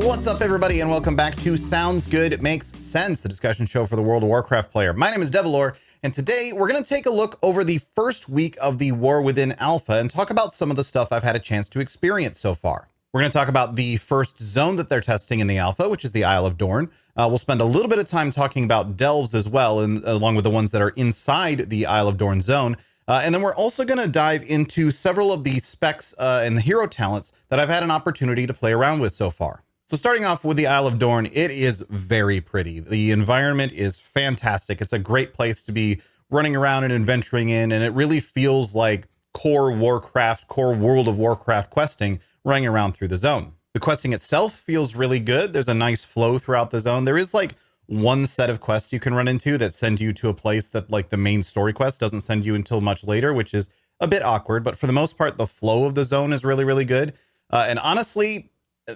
What's up, everybody, and welcome back to Sounds Good It Makes Sense, the discussion show for the World of Warcraft player. My name is Devilor, and today we're going to take a look over the first week of the War Within Alpha and talk about some of the stuff I've had a chance to experience so far. We're going to talk about the first zone that they're testing in the Alpha, which is the Isle of Dorn. We'll spend a little bit of time talking about delves as well, and along with the ones that are inside the Isle of Dorn zone. And then we're also going to dive into several of the specs and the hero talents that I've had an opportunity to play around with so far. So starting off with the Isle of Dorn, it is very pretty. The environment is fantastic. It's a great place to be running around and adventuring in, and it really feels like core Warcraft, core World of Warcraft questing running around through the zone. The questing itself feels really good. There's a nice flow throughout the zone. There is like one set of quests you can run into that send you to a place that like the main story quest doesn't send you until much later, which is a bit awkward. But for the most part, the flow of the zone is really, really good. And honestly,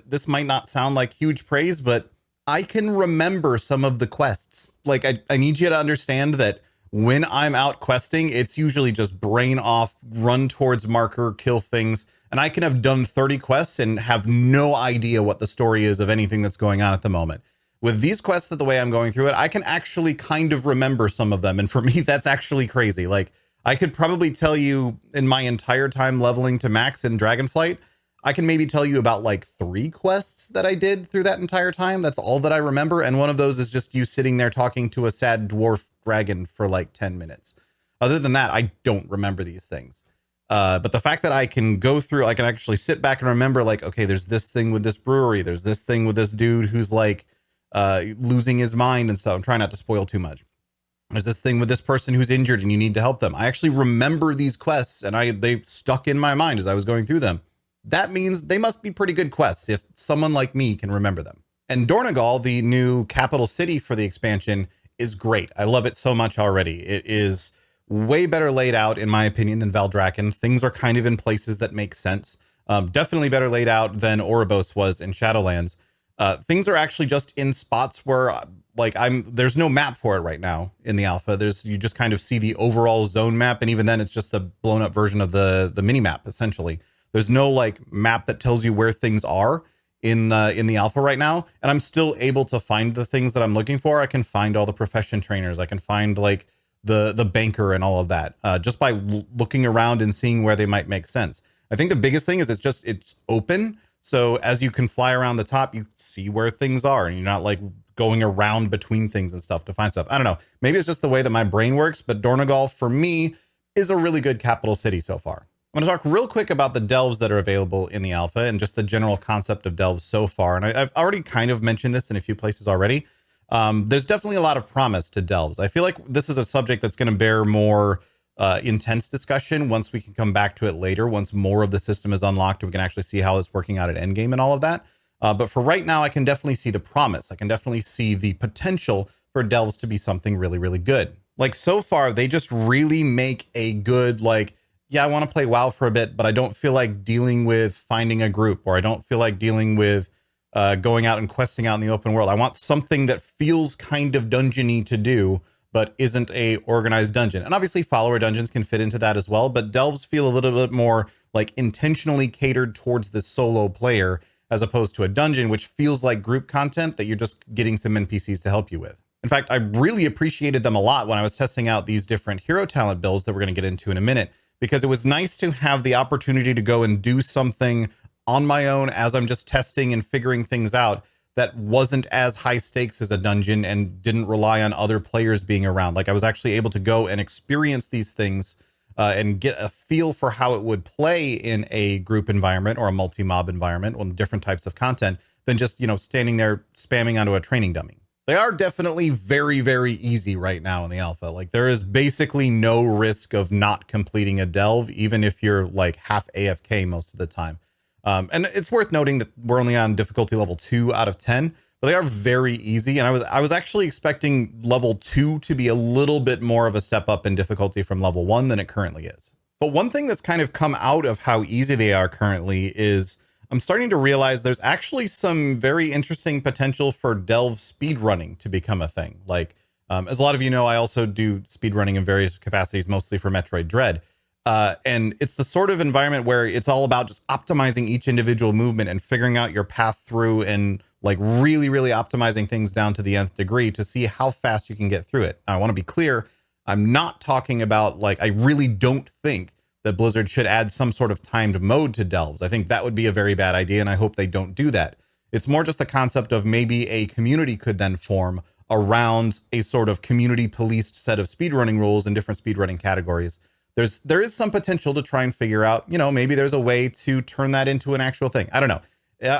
this might not sound like huge praise, but I can remember some of the quests. Like I need you to understand that when I'm out questing, it's usually just brain off, run towards marker, kill things. And I can have done 30 quests and have no idea what the story is of anything that's going on at the moment. With these quests, the way I'm going through it, I can actually kind of remember some of them. And for me, that's actually crazy. Like I could probably tell you in my entire time leveling to max in Dragonflight, I can maybe tell you about like 3 quests that I did through that entire time. That's all that I remember. And one of those is just you sitting there talking to a sad dwarf dragon for like 10 minutes. Other than that, I don't remember these things. But the fact that I can go through, I can actually sit back and remember like, okay, there's this thing with this brewery. There's this thing with this dude who's like losing his mind and stuff. I'm trying not to spoil too much. There's this thing with this person who's injured and you need to help them. I actually remember these quests and they stuck in my mind as I was going through them. That means they must be pretty good quests if someone like me can remember them. And Dornegal, the new capital city for the expansion, is great. I love it so much already. It is way better laid out, in my opinion, than Valdrakken. Things are kind of in places that make sense. Definitely better laid out than Oribos was in Shadowlands. Things are actually just in spots where like there's no map for it right now in the alpha. You just kind of see the overall zone map. And even then it's just a blown up version of the mini map, essentially. There's no like map that tells you where things are in the alpha right now. And I'm still able to find the things that I'm looking for. I can find all the profession trainers. I can find like the banker and all of that just by looking around and seeing where they might make sense. I think the biggest thing is it's open. So as you can fly around the top, you see where things are and you're not like going around between things and stuff to find stuff. I don't know. Maybe it's just the way that my brain works, but Dornegal for me is a really good capital city so far. I'm going to talk real quick about the delves that are available in the alpha and just the general concept of delves so far. And I've already kind of mentioned this in a few places already. There's definitely a lot of promise to delves. I feel like this is a subject that's going to bear more intense discussion once we can come back to it later, once more of the system is unlocked and we can actually see how it's working out at endgame and all of that. But for right now, I can definitely see the promise. I can definitely see the potential for delves to be something really, really good. Like so far, they just really make a good, like, yeah, I want to play WoW for a bit, but I don't feel like dealing with finding a group, or I don't feel like dealing with going out and questing out in the open world. I want something that feels kind of dungeony to do, but isn't a organized dungeon. And obviously follower dungeons can fit into that as well, but delves feel a little bit more like intentionally catered towards the solo player as opposed to a dungeon, which feels like group content that you're just getting some NPCs to help you with. In fact, I really appreciated them a lot when I was testing out these different hero talent builds that we're going to get into in a minute, because it was nice to have the opportunity to go and do something on my own as I'm just testing and figuring things out that wasn't as high stakes as a dungeon and didn't rely on other players being around. Like I was actually able to go and experience these things and get a feel for how it would play in a group environment or a multi-mob environment on different types of content than just, standing there spamming onto a training dummy. They are definitely very, very easy right now in the alpha. Like there is basically no risk of not completing a delve, even if you're like half AFK most of the time. And it's worth noting that we're only on difficulty level 2 out of 10, but they are very easy. And I was actually expecting level 2 to be a little bit more of a step up in difficulty from level 1 than it currently is. But one thing that's kind of come out of how easy they are currently is I'm starting to realize there's actually some very interesting potential for delve speedrunning to become a thing. Like, as a lot of you know, I also do speedrunning in various capacities, mostly for Metroid Dread. And it's the sort of environment where it's all about just optimizing each individual movement and figuring out your path through and like really, really optimizing things down to the nth degree to see how fast you can get through it. Now, I want to be clear. I'm not talking about like, I really don't think that Blizzard should add some sort of timed mode to delves. I think that would be a very bad idea, and I hope they don't do that. It's more just the concept of maybe a community could then form around a sort of community policed set of speedrunning rules in different speedrunning categories. There is some potential to try and figure out, you know, maybe there's a way to turn that into an actual thing. I don't know.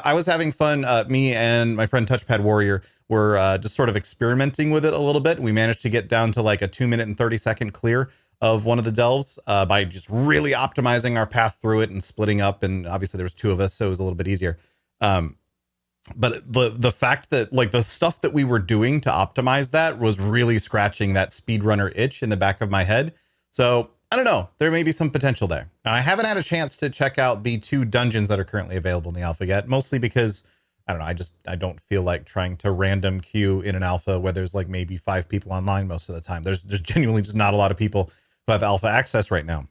I was having fun. Me and my friend Touchpad Warrior were just sort of experimenting with it a little bit. We managed to get down to like a 2-minute and 30-second clear of one of the delves by just really optimizing our path through it and splitting up. And obviously there was 2 of us, so it was a little bit easier. But the fact that like the stuff that we were doing to optimize that was really scratching that speedrunner itch in the back of my head. So I don't know. There may be some potential there. Now, I haven't had a chance to check out the 2 dungeons that are currently available in the alpha yet, mostly because I don't know. I don't feel like trying to random queue in an alpha where there's like maybe 5 people online most of the time. There's genuinely just not a lot of people who have alpha access right now.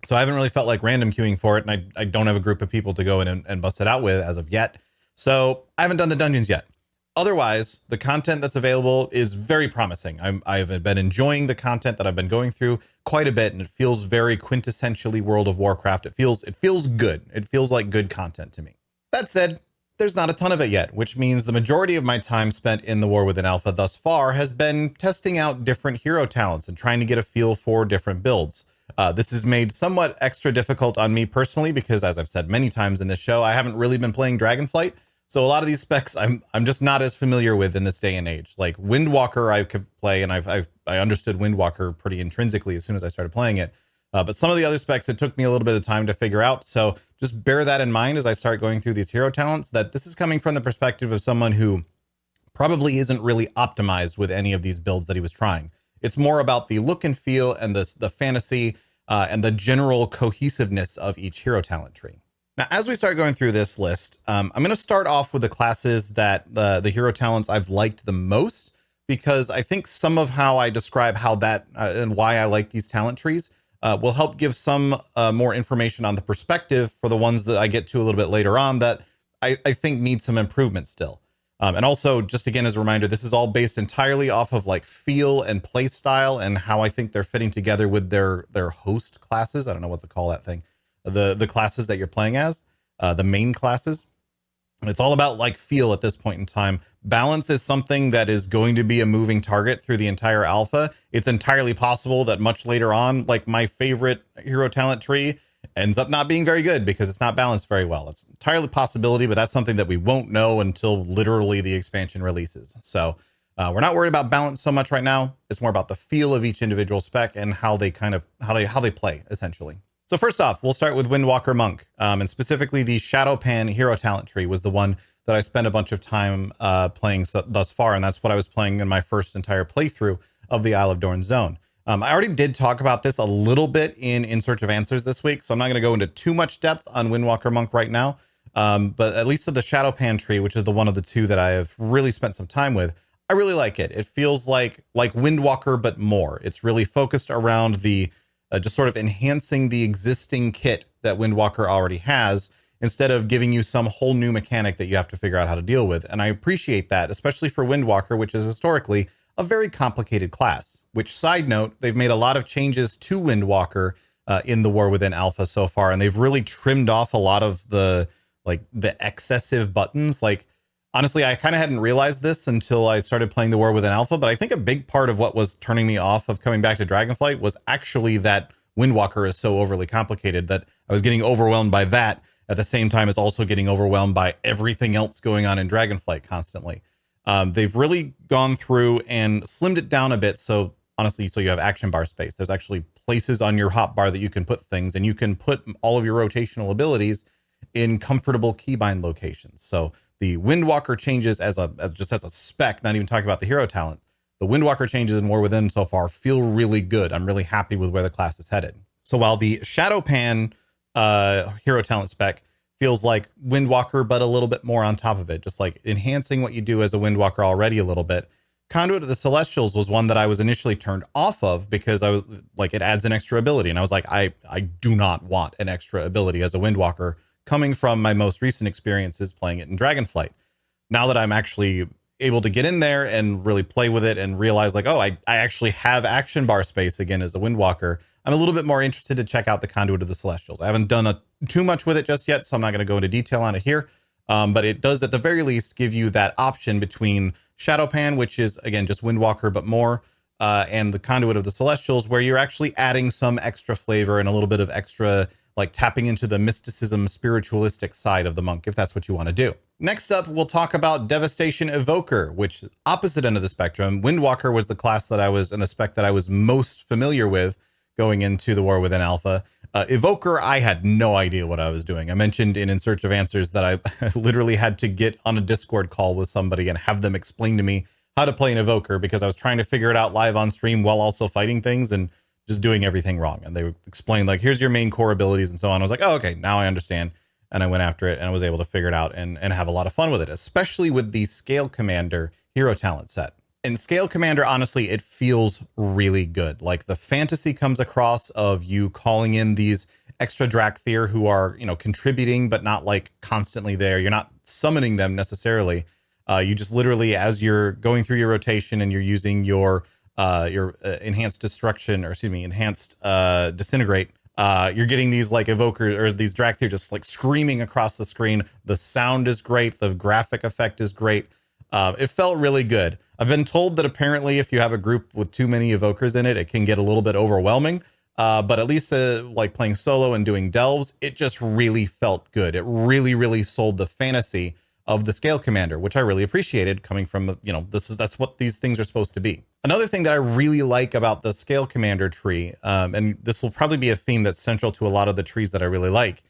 So I haven't really felt like random queuing for it. And I don't have a group of people to go in and bust it out with as of yet. So I haven't done the dungeons yet. Otherwise, the content that's available is very promising. I've been enjoying the content that I've been going through quite a bit, and it feels very quintessentially World of Warcraft. It feels good. It feels like good content to me. That said, there's not a ton of it yet, which means the majority of my time spent in the War Within Alpha thus far has been testing out different hero talents and trying to get a feel for different builds. This is made somewhat extra difficult on me personally because, as I've said many times in this show, I haven't really been playing Dragonflight. So a lot of these specs I'm just not as familiar with in this day and age. Like Windwalker I could play, and I understood Windwalker pretty intrinsically as soon as I started playing it. But some of the other specs, it took me a little bit of time to figure out. So just bear that in mind as I start going through these hero talents, that this is coming from the perspective of someone who probably isn't really optimized with any of these builds that he was trying. It's more about the look and feel and the fantasy and the general cohesiveness of each hero talent tree. Now, as we start going through this list, I'm going to start off with the classes that the hero talents I've liked the most, because I think some of how I describe how that and why I like these talent trees will help give some more information on the perspective for the ones that I get to a little bit later on that I think need some improvement still. And also, just again, as a reminder, this is all based entirely off of like feel and play style and how I think they're fitting together with their host classes. I don't know what to call that thing. The classes that you're playing as, the main classes. It's all about like feel at this point in time. Balance is something that is going to be a moving target through the entire alpha. It's entirely possible that much later on, like my favorite hero talent tree ends up not being very good because it's not balanced very well. It's entirely a possibility, but that's something that we won't know until literally the expansion releases. So we're not worried about balance so much right now. It's more about the feel of each individual spec and how they kind of how they play essentially. So first off, we'll start with Windwalker Monk, and specifically the Shado-Pan hero talent tree was the one that I spent a bunch of time playing thus far, and that's what I was playing in my first entire playthrough of the Isle of Dorn zone. I already did talk about this a little bit in Search of Answers this week, so I'm not going to go into too much depth on Windwalker Monk right now, but at least to the Shado-Pan tree, which is the one of the 2 that I have really spent some time with, I really like it. It feels like Windwalker, but more. It's really focused around the just sort of enhancing the existing kit that Windwalker already has, instead of giving you some whole new mechanic that you have to figure out how to deal with. And I appreciate that, especially for Windwalker, which is historically a very complicated class. Which, side note, they've made a lot of changes to Windwalker in the War Within Alpha so far, and they've really trimmed off a lot of the excessive buttons. Like, honestly, I kind of hadn't realized this until I started playing the War Within Alpha, but I think a big part of what was turning me off of coming back to Dragonflight was actually that Windwalker is so overly complicated that I was getting overwhelmed by that at the same time as also getting overwhelmed by everything else going on in Dragonflight constantly. They've really gone through and slimmed it down a bit. So honestly, so you have action bar space. There's actually places on your hotbar that you can put things, and you can put all of your rotational abilities in comfortable keybind locations. So the Windwalker changes as a spec, not even talking about the hero talent. The Windwalker changes in War Within so far feel really good. I'm really happy with where the class is headed. So while the Shado-Pan hero talent spec feels like Windwalker, but a little bit more on top of it, just like enhancing what you do as a Windwalker already a little bit, Conduit of the Celestials was one that I was initially turned off of because I was like, it adds an extra ability. And I was like, I do not want an extra ability as a Windwalker coming from my most recent experiences playing it in Dragonflight. Now that I'm actually able to get in there and really play with it and realize like, oh, I actually have action bar space again as a Windwalker, I'm a little bit more interested to check out the Conduit of the Celestials. I haven't done too much with it just yet, so I'm not going to go into detail on it here. But it does at the very least give you that option between Shado-Pan, which is, again, just Windwalker, but more, and the Conduit of the Celestials, where you're actually adding some extra flavor and a little bit of extra, like tapping into the mysticism, spiritualistic side of the monk, if that's what you want to do. Next up, we'll talk about Devastation Evoker, which opposite end of the spectrum. Windwalker was the class that I was, and the spec that I was most familiar with going into the War Within Alpha. Evoker, I had no idea what I was doing. I mentioned in Search of Answers that I literally had to get on a Discord call with somebody and have them explain to me how to play an Evoker because I was trying to figure it out live on stream while also fighting things and just doing everything wrong. And they explained like, here's your main core abilities and so on. I was like, oh, okay, now I understand. And I went after it and I was able to figure it out and have a lot of fun with it, especially with the Scalecommander hero talent set. In Scalecommander, honestly, it feels really good. Like the fantasy comes across of you calling in these extra Drakthir who are, you know, contributing, but not like constantly there. You're not summoning them necessarily. You just literally, as you're going through your rotation and you're using your enhanced destruction, or excuse me, enhanced disintegrate, you're getting these like evokers or these Drakthir just like screaming across the screen. The sound is great. The graphic effect is great. It felt really good. I've been told that apparently if you have a group with too many evokers in it, it can get a little bit overwhelming. But at least like playing solo and doing delves, it just really felt good. It really, really sold the fantasy of the Scalecommander, which I really appreciated coming from, you know, that's what these things are supposed to be. Another thing that I really like about the Scalecommander tree, and this will probably be a theme that's central to a lot of the trees that I really like,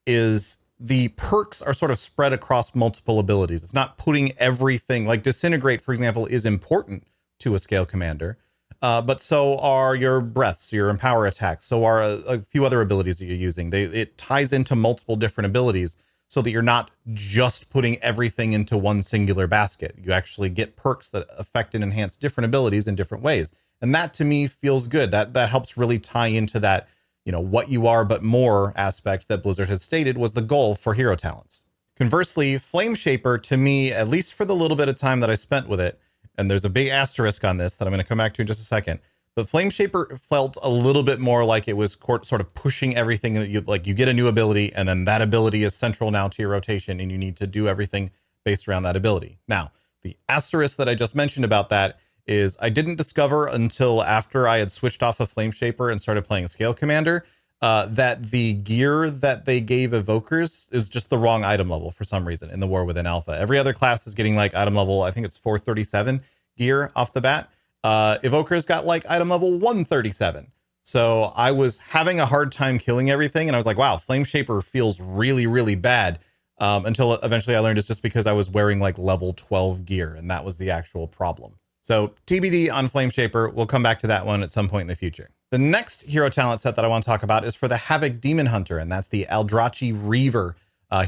is the perks are sort of spread across multiple abilities. It's not putting everything, like Disintegrate, for example, is important to a Scalecommander, but so are your breaths, your empower attacks, so are a few other abilities that you're using. It ties into multiple different abilities so that you're not just putting everything into one singular basket. You actually get perks that affect and enhance different abilities in different ways. And that to me feels good. That helps really tie into that, you know, what you are but more aspect that Blizzard has stated was the goal for hero talents. Conversely, Flame Shaper, to me, at least for the little bit of time that I spent with it, and there's a big asterisk on this that I'm going to come back to in just a second, but Flame Shaper felt a little bit more like it was sort of pushing everything that you like. You get a new ability, and then that ability is central now to your rotation, and you need to do everything based around that ability. Now, the asterisk that I just mentioned about that is I didn't discover until after I had switched off of Flame Shaper and started playing Scalecommander that the gear that they gave Evokers is just the wrong item level for some reason in the War Within Alpha. Every other class is getting like item level, I think it's 437 gear off the bat. Evokers got like item level 137. So I was having a hard time killing everything, and I was like, wow, Flame Shaper feels really, really bad. Until eventually I learned it's just because I was wearing like level 12 gear, and that was the actual problem. So TBD on Flame Shaper. We'll come back to that one at some point in the future. The next hero talent set that I want to talk about is for the Havoc Demon Hunter, and that's the Aldrachi Reaver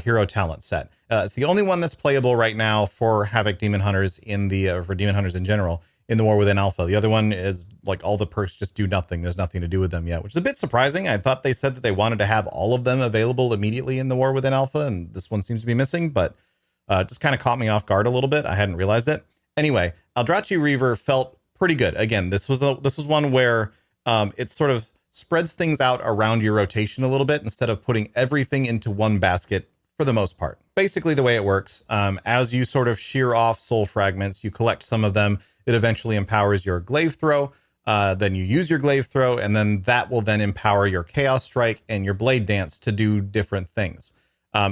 hero talent set. It's the only one that's playable right now for Havoc Demon Hunters in the for Demon Hunters in general in the War Within Alpha. The other one is like all the perks just do nothing. There's nothing to do with them yet, which is a bit surprising. I thought they said that they wanted to have all of them available immediately in the War Within Alpha, and this one seems to be missing, but just kind of caught me off guard a little bit. I hadn't realized it. Anyway, Aldrachi Reaver felt pretty good. Again, this was one where it sort of spreads things out around your rotation a little bit instead of putting everything into one basket for the most part. Basically, the way it works, as you sort of shear off soul fragments, you collect some of them. It eventually empowers your glaive throw. Then you use your glaive throw, and then that will then empower your chaos strike and your blade dance to do different things.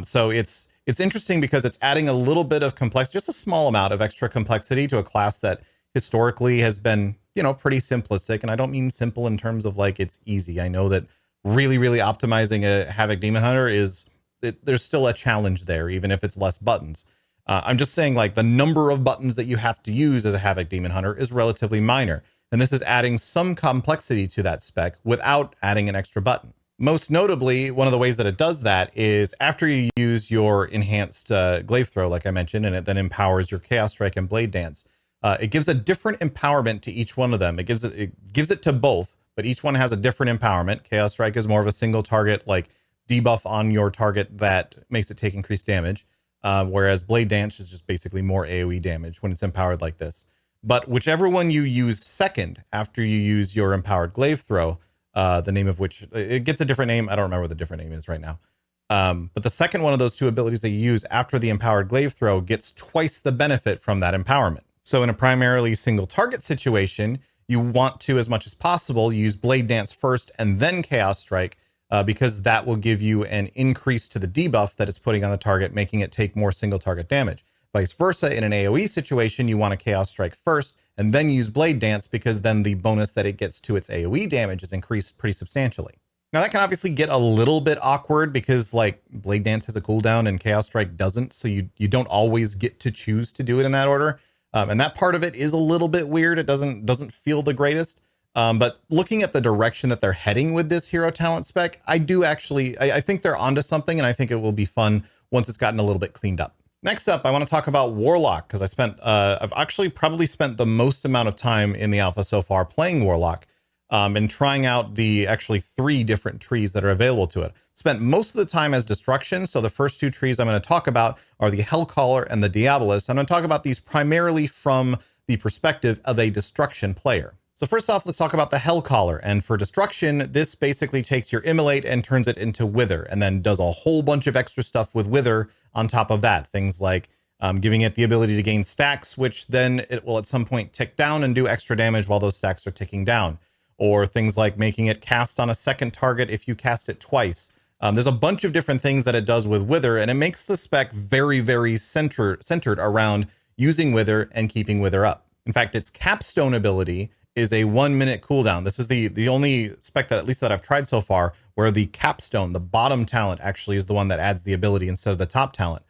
So it's interesting because it's adding a little bit of complexity, just a small amount of extra complexity to a class that historically has been, you know, pretty simplistic. And I don't mean simple in terms of like it's easy. I know that really, really optimizing a Havoc Demon Hunter there's still a challenge there, even if it's less buttons. I'm just saying like the number of buttons that you have to use as a Havoc Demon Hunter is relatively minor. And this is adding some complexity to that spec without adding an extra button. Most notably, one of the ways that it does that is after you use your enhanced glaive throw, like I mentioned, and it then empowers your chaos strike and blade dance. It gives a different empowerment to each one of them. It gives it to both, but each one has a different empowerment. Chaos Strike is more of a single target, like debuff on your target that makes it take increased damage. Whereas Blade Dance is just basically more AoE damage when it's empowered like this. But whichever one you use second after you use your empowered Glaive Throw, the name of which, it gets a different name. I don't remember what the different name is right now. But the second one of those two abilities that you use after the empowered Glaive Throw gets twice the benefit from that empowerment. So in a primarily single target situation, you want to, as much as possible, use Blade Dance first and then Chaos Strike, because that will give you an increase to the debuff that it's putting on the target, making it take more single target damage. Vice versa, in an AoE situation, you want to Chaos Strike first and then use Blade Dance, because then the bonus that it gets to its AoE damage is increased pretty substantially. Now that can obviously get a little bit awkward because like Blade Dance has a cooldown and Chaos Strike doesn't, so you don't always get to choose to do it in that order. And that part of it is a little bit weird. It doesn't feel the greatest. But looking at the direction that they're heading with this hero talent spec, I think they're onto something, and I think it will be fun once it's gotten a little bit cleaned up. Next up, I want to talk about Warlock, because I've actually probably spent the most amount of time in the alpha so far playing Warlock, and trying out the actually 3 different trees that are available to it. Spent most of the time as destruction, so the first 2 trees I'm going to talk about are the Hellcaller and the Diabolist. I'm going to talk about these primarily from the perspective of a destruction player. So first off, let's talk about the Hellcaller. And for destruction, this basically takes your Immolate and turns it into Wither, and then does a whole bunch of extra stuff with Wither on top of that. Things like giving it the ability to gain stacks, which then it will at some point tick down and do extra damage while those stacks are ticking down. Or things like making it cast on a second target if you cast it twice. There's a bunch of different things that it does with Wither, and it makes the spec very, very centered around using Wither and keeping Wither up. In fact, its capstone ability is a 1-minute cooldown. This is the only spec that, at least that I've tried so far, where the capstone, the bottom talent, actually is the one that adds the ability instead of the top talent.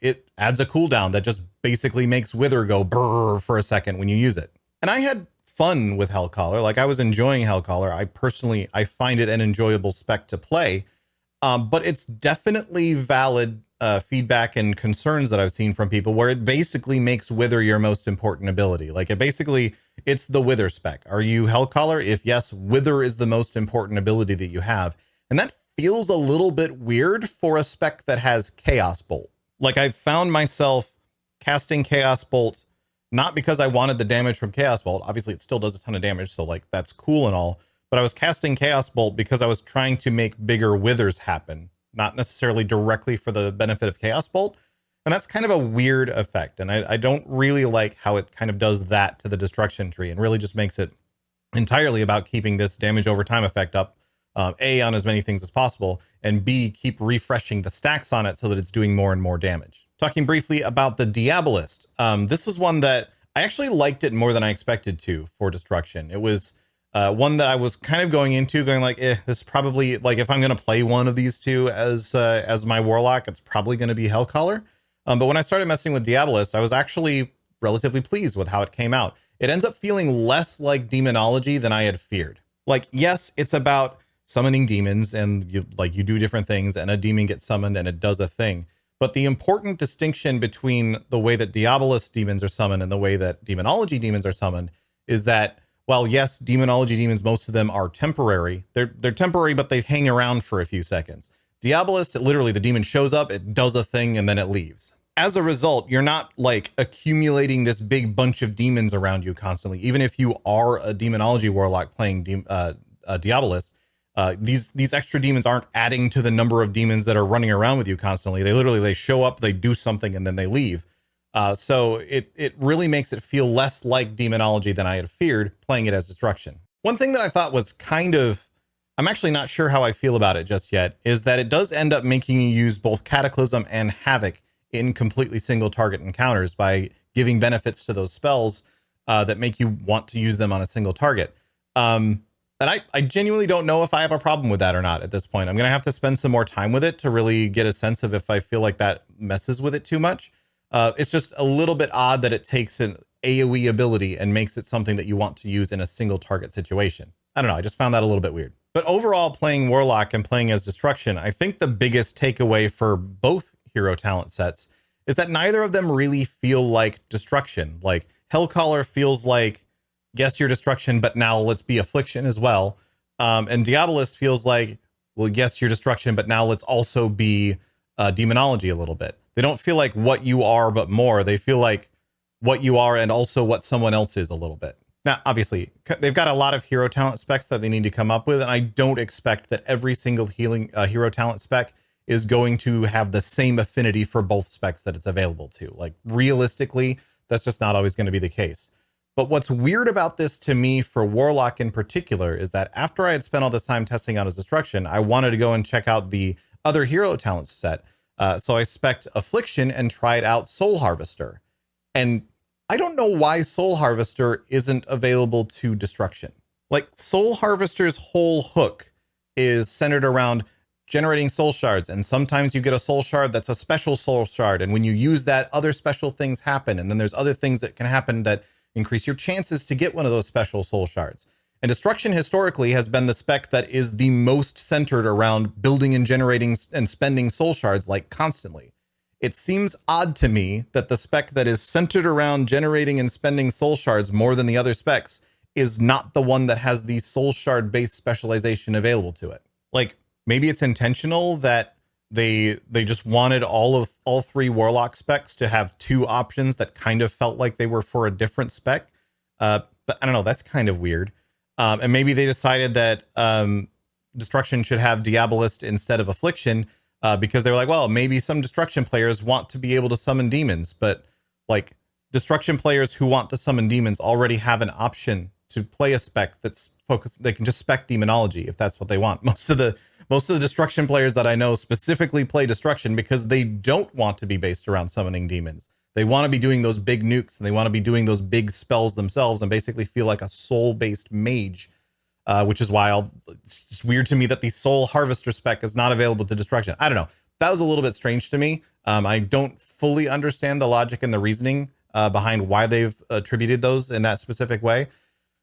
It adds a cooldown that just basically makes Wither go brrr for a second when you use it. And I had fun with Hellcaller. Like, I was enjoying Hellcaller. I find it an enjoyable spec to play. But it's definitely valid feedback and concerns that I've seen from people, where it basically makes Wither your most important ability. Like, it's the Wither spec. Are you Hellcaller? If yes, Wither is the most important ability that you have. And that feels a little bit weird for a spec that has Chaos Bolt. Like, I've found myself casting Chaos Bolt not because I wanted the damage from Chaos Bolt. Obviously, it still does a ton of damage, so like that's cool and all. But I was casting Chaos Bolt because I was trying to make bigger Withers happen, not necessarily directly for the benefit of Chaos Bolt. And that's kind of a weird effect. And I don't really like how it kind of does that to the destruction tree, and really just makes it entirely about keeping this damage over time effect up, A, on as many things as possible, and B, keep refreshing the stacks on it so that it's doing more and more damage. Talking briefly about the Diabolist. This is one that I actually liked it more than I expected to for destruction. It was one that I was kind of going like, this is probably, like, if I'm going to play one of these two as my Warlock, it's probably going to be Hellcaller. But when I started messing with Diabolist, I was actually relatively pleased with how it came out. It ends up feeling less like demonology than I had feared. Like, yes, it's about summoning demons, and you do different things, and a demon gets summoned and it does a thing. But the important distinction between the way that Diabolist demons are summoned and the way that demonology demons are summoned is that, while yes, demonology demons, most of them are temporary. They're temporary, but they hang around for a few seconds. Diabolist, literally, the demon shows up, it does a thing, and then it leaves. As a result, you're not like accumulating this big bunch of demons around you constantly. Even if you are a demonology warlock playing Diabolist, these extra demons aren't adding to the number of demons that are running around with you constantly. They show up, they do something, and then they leave. So it really makes it feel less like demonology than I had feared playing it as destruction. One thing that I thought was I'm actually not sure how I feel about it just yet, is that it does end up making you use both Cataclysm and Havoc in completely single target encounters by giving benefits to those spells that make you want to use them on a single target. And I genuinely don't know if I have a problem with that or not at this point. I'm going to have to spend some more time with it to really get a sense of if I feel like that messes with it too much. It's just a little bit odd that it takes an AoE ability and makes it something that you want to use in a single target situation. I don't know. I just found that a little bit weird. But overall, playing Warlock and playing as Destruction, I think the biggest takeaway for both hero talent sets is that neither of them really feel like Destruction. Like, Hellcaller feels like, yes, your destruction, but now let's be affliction as well. And Diabolist feels like, well, yes, your destruction, but now let's also be demonology a little bit. They don't feel like what you are, but more. They feel like what you are and also what someone else is a little bit. Now, obviously, they've got a lot of hero talent specs that they need to come up with, and I don't expect that every single hero talent spec is going to have the same affinity for both specs that it's available to. Like, realistically, that's just not always going to be the case. But what's weird about this to me for Warlock in particular is that after I had spent all this time testing out his destruction, I wanted to go and check out the other hero talent set. So I spec'd Affliction and tried out Soul Harvester. And I don't know why Soul Harvester isn't available to destruction. Like, Soul Harvester's whole hook is centered around generating soul shards, and sometimes you get a soul shard that's a special soul shard, and when you use that, other special things happen, and then there's other things that can happen that increase your chances to get one of those special soul shards. And destruction historically has been the spec that is the most centered around building and generating and spending soul shards, like, constantly. It seems odd to me that the spec that is centered around generating and spending soul shards more than the other specs is not the one that has the soul shard based specialization available to it. Like, maybe it's intentional that they just wanted all three Warlock specs to have two options that kind of felt like they were for a different spec. But I don't know, that's kind of weird. And maybe they decided that destruction should have Diabolist instead of Affliction, because they were like, well, maybe some destruction players want to be able to summon demons, but like, destruction players who want to summon demons already have an option to play a spec that's focused. They can just spec demonology if that's what they want. Most of the destruction players that I know specifically play destruction because they don't want to be based around summoning demons. They want to be doing those big nukes, and they want to be doing those big spells themselves and basically feel like a soul-based mage, which is why it's just weird to me that the Soul Harvester spec is not available to destruction. I don't know. That was a little bit strange to me. I don't fully understand the logic and the reasoning behind why they've attributed those in that specific way.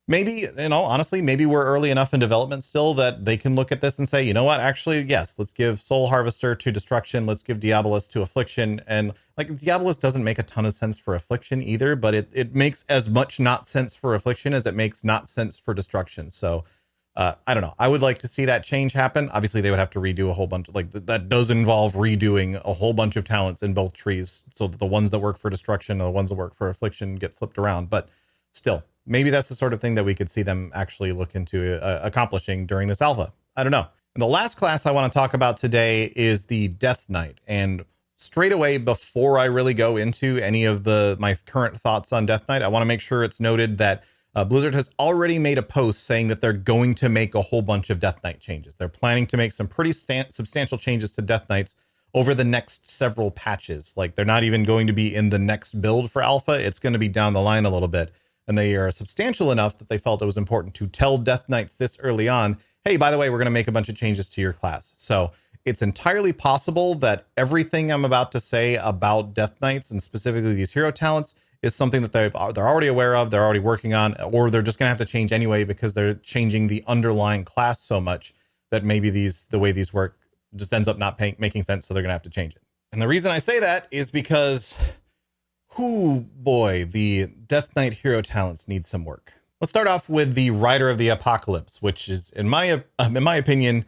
Maybe, honestly, maybe we're early enough in development still that they can look at this and say, you know what, actually, yes, let's give Soul Harvester to destruction. Let's give Diabolist to Affliction. And like, Diabolist doesn't make a ton of sense for Affliction either, but it makes as much not sense for Affliction as it makes not sense for destruction. So I don't know. I would like to see that change happen. Obviously, they would have to redo a whole bunch of, like, that does involve redoing a whole bunch of talents in both trees so that the ones that work for destruction and the ones that work for Affliction get flipped around. But still, maybe that's the sort of thing that we could see them actually look into accomplishing during this alpha. I don't know. And the last class I want to talk about today is the Death Knight. And straight away, before I really go into any of my current thoughts on Death Knight, I want to make sure it's noted that Blizzard has already made a post saying that they're going to make a whole bunch of Death Knight changes. They're planning to make some pretty substantial changes to Death Knights over the next several patches. Like, they're not even going to be in the next build for alpha. It's going to be down the line a little bit. And they are substantial enough that they felt it was important to tell Death Knights this early on, hey, by the way, we're going to make a bunch of changes to your class. So it's entirely possible that everything I'm about to say about Death Knights, and specifically these hero talents, is something that they're already aware of, they're already working on, or they're just going to have to change anyway because they're changing the underlying class so much that maybe the way these work just ends up not making sense, so they're going to have to change it. And the reason I say that is because, boy, the Death Knight hero talents need some work. Let's start off with the Rider of the Apocalypse, which is, in my opinion,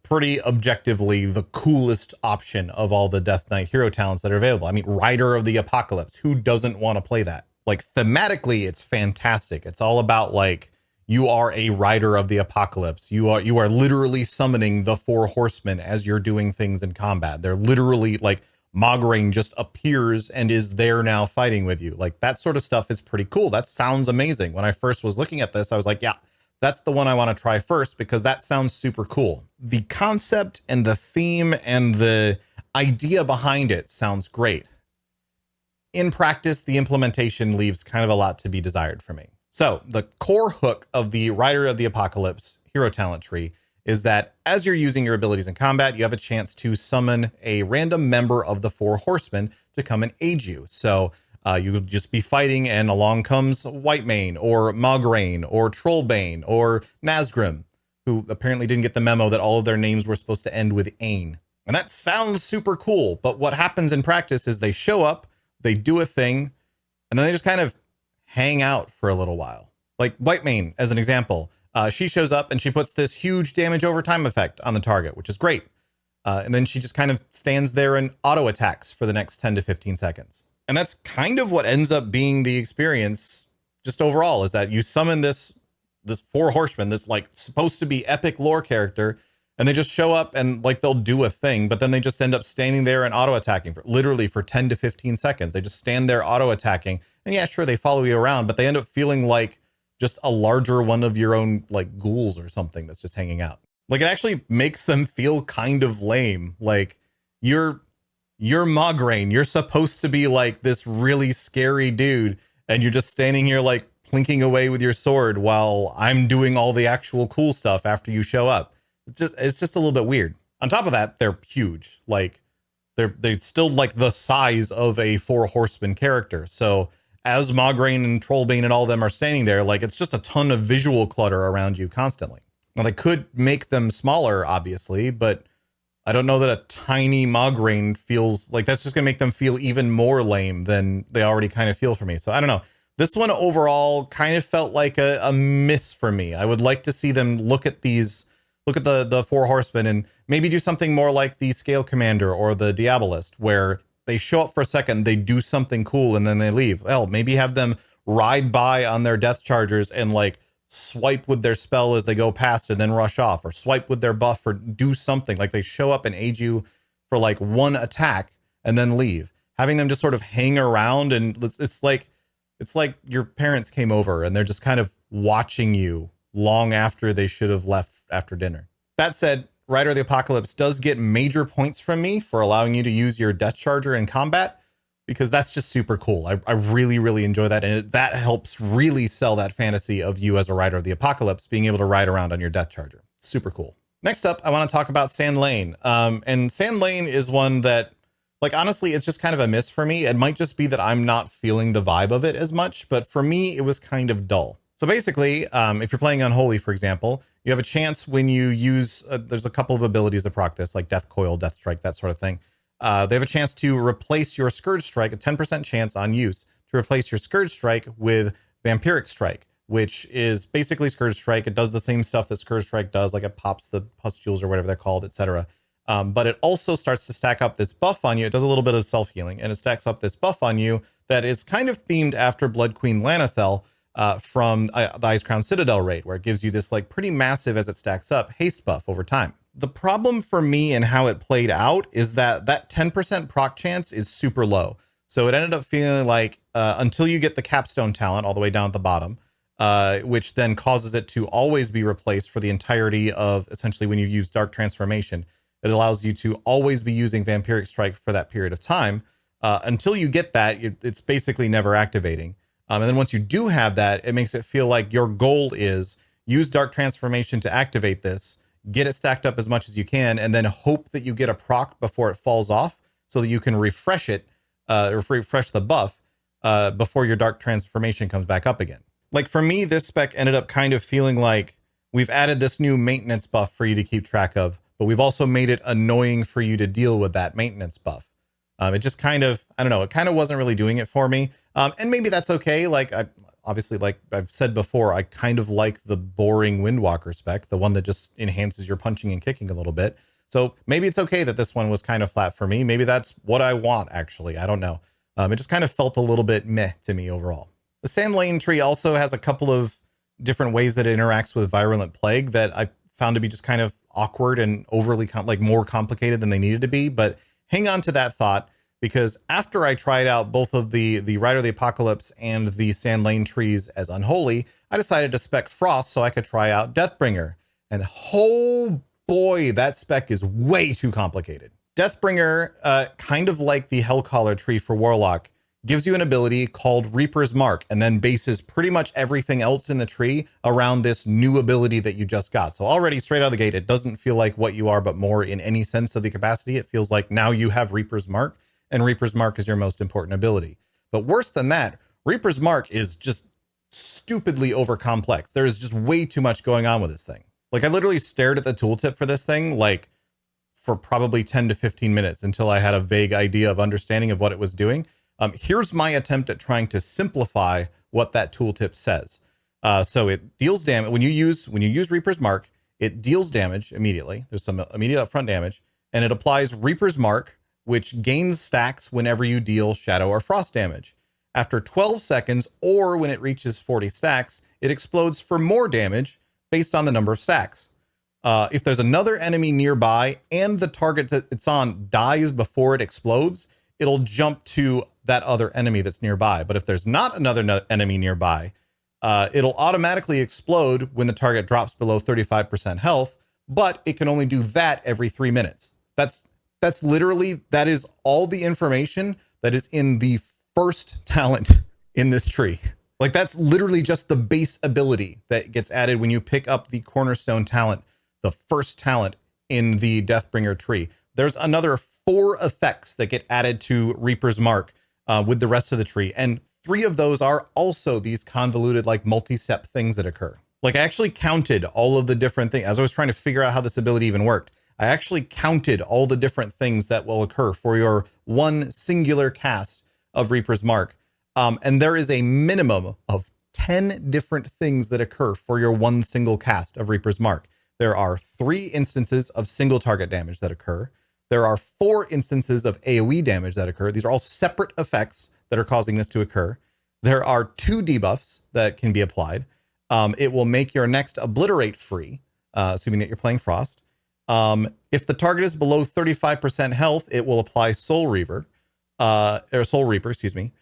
pretty objectively the coolest option of all the Death Knight hero talents that are available. I mean, Rider of the Apocalypse, who doesn't want to play that? Like, thematically, it's fantastic. It's all about, like, you are a Rider of the Apocalypse. You are literally summoning the four horsemen as you're doing things in combat. They're literally, like, Mograine just appears and is there now fighting with you. Like, that sort of stuff is pretty cool. That sounds amazing. When I first was looking at this, I was like, yeah, that's the one I want to try first because that sounds super cool. The concept and the theme and the idea behind it sounds great. In practice, the implementation leaves kind of a lot to be desired for me. So the core hook of the Rider of the Apocalypse hero talent tree is that as you're using your abilities in combat, you have a chance to summon a random member of the four horsemen to come and aid you. So you would just be fighting and along comes Whitemane or Mograine or Trollbane or Nazgrim, who apparently didn't get the memo that all of their names were supposed to end with Ain. And that sounds super cool, but what happens in practice is they show up, they do a thing, and then they just kind of hang out for a little while. Like Whitemane, as an example, she shows up and she puts this huge damage over time effect on the target, which is great. And then she just kind of stands there and auto attacks for the next 10 to 15 seconds. And that's kind of what ends up being the experience just overall, is that you summon this four horsemen, this like supposed to be epic lore character, and they just show up and like they'll do a thing, but then they just end up standing there and auto attacking for literally for 10 to 15 seconds. They just stand there auto attacking. And yeah, sure, they follow you around, but they end up feeling like just a larger one of your own like ghouls or something that's just hanging out. Like it actually makes them feel kind of lame. Like you're Mograine. You're supposed to be like this really scary dude, and you're just standing here like plinking away with your sword while I'm doing all the actual cool stuff after you show up. It's just a little bit weird. On top of that, they're huge. Like they're still like the size of a four horseman character. So as Mograine and Trollbane and all of them are standing there, like it's just a ton of visual clutter around you constantly. Now they could make them smaller, obviously, but I don't know that a tiny Mograine feels like that's just going to make them feel even more lame than they already kind of feel for me. So I don't know. This one overall kind of felt like a miss for me. I would like to see them look at the four horsemen and maybe do something more like the Scalecommander or the Diabolist, where they show up for a second, they do something cool, and then they leave. Well, maybe have them ride by on their death chargers and like swipe with their spell as they go past and then rush off, or swipe with their buff, or do something like they show up and aid you for like one attack and then leave. Having them just sort of hang around, and it's like your parents came over and they're just kind of watching you long after they should have left after dinner. That said, Rider of the Apocalypse does get major points from me for allowing you to use your death charger in combat, because that's just super cool. I really, really enjoy that. And that helps really sell that fantasy of you as a Rider of the Apocalypse, being able to ride around on your death charger. Super cool. Next up, I want to talk about Sand Lane. And Sand Lane is one that, like, honestly, it's just kind of a miss for me. It might just be that I'm not feeling the vibe of it as much, but for me, it was kind of dull. So basically, if you're playing Unholy, for example, you have a chance when you use, there's a couple of abilities that proc this, like Death Coil, Death Strike, that sort of thing. They have a chance to replace your Scourge Strike, a 10% chance on use, to replace your Scourge Strike with Vampiric Strike, which is basically Scourge Strike. It does the same stuff that Scourge Strike does, like it pops the pustules or whatever they're called, etc. But it also starts to stack up this buff on you. It does a little bit of self-healing, and it stacks up this buff on you that is kind of themed after Blood Queen Lanathel from the Icecrown Citadel raid, where it gives you this like pretty massive, as it stacks up, haste buff over time. The problem for me and how it played out is that 10% proc chance is super low. So it ended up feeling like until you get the capstone talent all the way down at the bottom, which then causes it to always be replaced for the entirety of essentially when you use Dark Transformation. It allows you to always be using Vampiric Strike for that period of time. Until you get that, it's basically never activating. And then once you do have that, it makes it feel like your goal is use Dark Transformation to activate this, get it stacked up as much as you can, and then hope that you get a proc before it falls off so that you can refresh it, or refresh the buff before your Dark Transformation comes back up again. Like for me, this spec ended up kind of feeling like we've added this new maintenance buff for you to keep track of, but we've also made it annoying for you to deal with that maintenance buff. It just kind of, I don't know, it kind of wasn't really doing it for me. And maybe that's okay. Like, obviously, like I've said before, I kind of like the boring Windwalker spec, the one that just enhances your punching and kicking a little bit. So maybe it's okay that this one was kind of flat for me. Maybe that's what I want, actually. I don't know. It just kind of felt a little bit meh to me overall. The Sand Lane tree also has a couple of different ways that it interacts with Virulent Plague that I found to be just kind of awkward and overly more complicated than they needed to be. But hang on to that thought, because after I tried out both of the Rider of the Apocalypse and the Sand Lane trees as Unholy, I decided to spec Frost so I could try out Deathbringer. And oh boy, that spec is way too complicated. Deathbringer, kind of like the Hellcaller tree for Warlock, gives you an ability called Reaper's Mark, and then bases pretty much everything else in the tree around this new ability that you just got. So already straight out of the gate, it doesn't feel like what you are, but more in any sense of the capacity. It feels like now you have Reaper's Mark, and Reaper's Mark is your most important ability. But worse than that, Reaper's Mark is just stupidly over complex. There is just way too much going on with this thing. Like I literally stared at the tooltip for this thing like for probably 10 to 15 minutes until I had a vague idea of understanding of what it was doing. Here's my attempt at trying to simplify what that tooltip says. So it deals damage when you use Reaper's Mark. It deals damage immediately. There's some immediate upfront damage, and it applies Reaper's Mark, which gains stacks whenever you deal Shadow or Frost damage. After 12 seconds, or when it reaches 40 stacks, it explodes for more damage based on the number of stacks. If there's another enemy nearby and the target that it's on dies before it explodes, it'll jump to that other enemy that's nearby. But if there's not another enemy nearby, it'll automatically explode when the target drops below 35% health, but it can only do that every 3 minutes. That's literally, that is all the information that is in the first talent in this tree. Like, that's literally just the base ability that gets added when you pick up the cornerstone talent, the first talent in the Deathbringer tree. There's another 4 effects that get added to Reaper's Mark with the rest of the tree. And 3 of those are also these convoluted, like, multi-step things that occur. Like, I actually counted all of the different things as I was trying to figure out how this ability even worked. I actually counted all the different things that will occur for your one singular cast of Reaper's Mark. And there is a minimum of 10 different things that occur for your one single cast of Reaper's Mark. There are 3 instances of single target damage that occur. There are 4 instances of AoE damage that occur. These are all separate effects that are causing this to occur. There are 2 debuffs that can be applied. It will make your next obliterate free, assuming that you're playing Frost. If the target is below 35% health, it will apply Soul Reaver, or Soul Reaper, excuse me.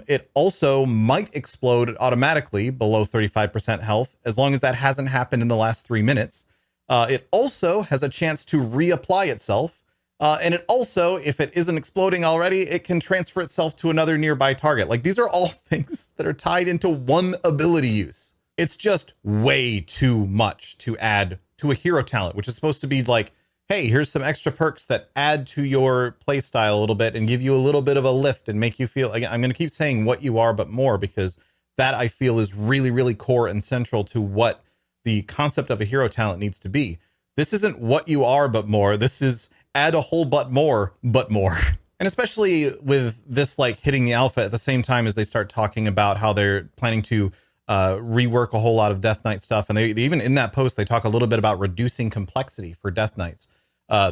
It also might explode automatically below 35% health, as long as that hasn't happened in the last 3 minutes. It also has a chance to reapply itself. And it also, if it isn't exploding already, it can transfer itself to another nearby target. Like, these are all things that are tied into one ability use. It's just way too much to add to a hero talent, which is supposed to be like, hey, here's some extra perks that add to your playstyle a little bit and give you a little bit of a lift and make you feel, again, I'm going to keep saying what you are, but more, because that I feel is really, really core and central to what the concept of a hero talent needs to be. This isn't what you are, but more. This is add a whole but more, but more. And especially with this, like, hitting the alpha at the same time as they start talking about how they're planning to rework a whole lot of Death Knight stuff. And they even in that post, they talk a little bit about reducing complexity for Death Knights.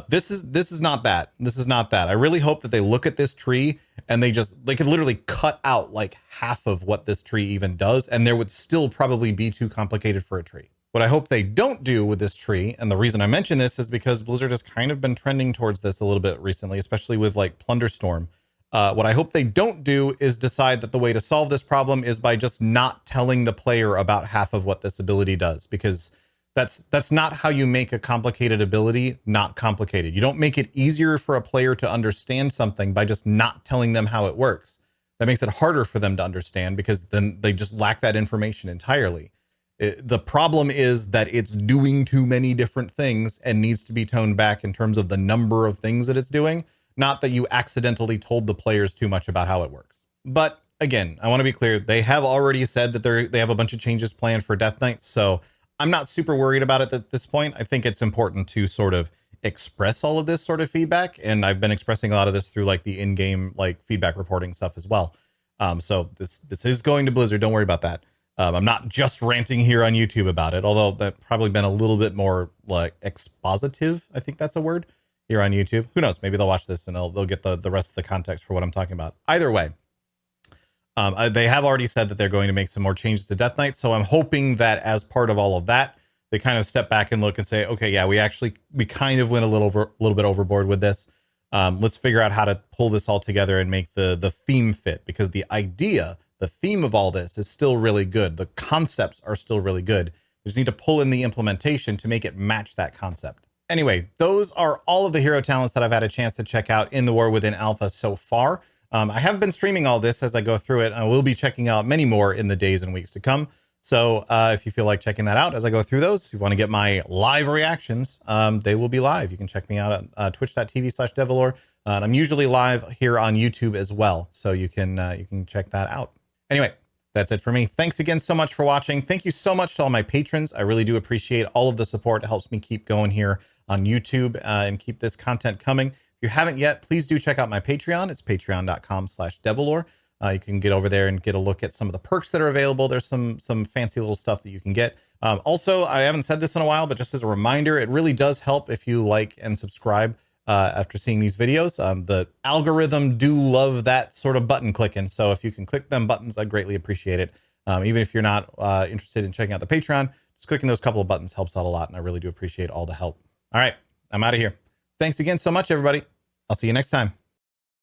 This is not that. This is not that. I really hope that they look at this tree and they could literally cut out like half of what this tree even does, and there would still probably be too complicated for a tree. What I hope they don't do with this tree, and the reason I mention this is because Blizzard has kind of been trending towards this a little bit recently, especially with like Plunderstorm. What I hope they don't do is decide that the way to solve this problem is by just not telling the player about half of what this ability does, because that's not how you make a complicated ability not complicated. You don't make it easier for a player to understand something by just not telling them how it works. That makes it harder for them to understand, because then they just lack that information entirely. The problem is that it's doing too many different things and needs to be toned back in terms of the number of things that it's doing, not that you accidentally told the players too much about how it works. But again, I want to be clear. They have already said that they have a bunch of changes planned for Death Knight, so I'm not super worried about it at this point. I think it's important to sort of express all of this sort of feedback, and I've been expressing a lot of this through like the in-game like feedback reporting stuff as well. So this is going to Blizzard. Don't worry about that. I'm not just ranting here on YouTube about it, although that's probably been a little bit more like expositive. I think that's a word here on YouTube. Who knows? Maybe they'll watch this and they'll get the rest of the context for what I'm talking about. Either way, they have already said that they're going to make some more changes to Death Knight. So I'm hoping that as part of all of that, they kind of step back and look and say, okay, yeah, we kind of went a little bit overboard with this. Let's figure out how to pull this all together and make the theme fit, because the theme of all this is still really good. The concepts are still really good. We just need to pull in the implementation to make it match that concept. Anyway, those are all of the hero talents that I've had a chance to check out in the War Within Alpha so far. I have been streaming all this as I go through it. I will be checking out many more in the days and weeks to come. So if you feel like checking that out as I go through those, if you want to get my live reactions, they will be live. You can check me out at twitch.tv/Devilor. And I'm usually live here on YouTube as well, so you can check that out. Anyway, that's it for me. Thanks again so much for watching. Thank you so much to all my patrons. I really do appreciate all of the support. It helps me keep going here on YouTube and keep this content coming. If you haven't yet, please do check out my Patreon. It's patreon.com/Devilor. You can get over there and get a look at some of the perks that are available. There's some fancy little stuff that you can get. Also, I haven't said this in a while, but just as a reminder, it really does help if you like and subscribe after seeing these videos. The algorithm do love that sort of button clicking. So if you can click them buttons, I'd greatly appreciate it. Even if you're not interested in checking out the Patreon, just clicking those couple of buttons helps out a lot. And I really do appreciate all the help. All right, I'm out of here. Thanks again so much, everybody. I'll see you next time.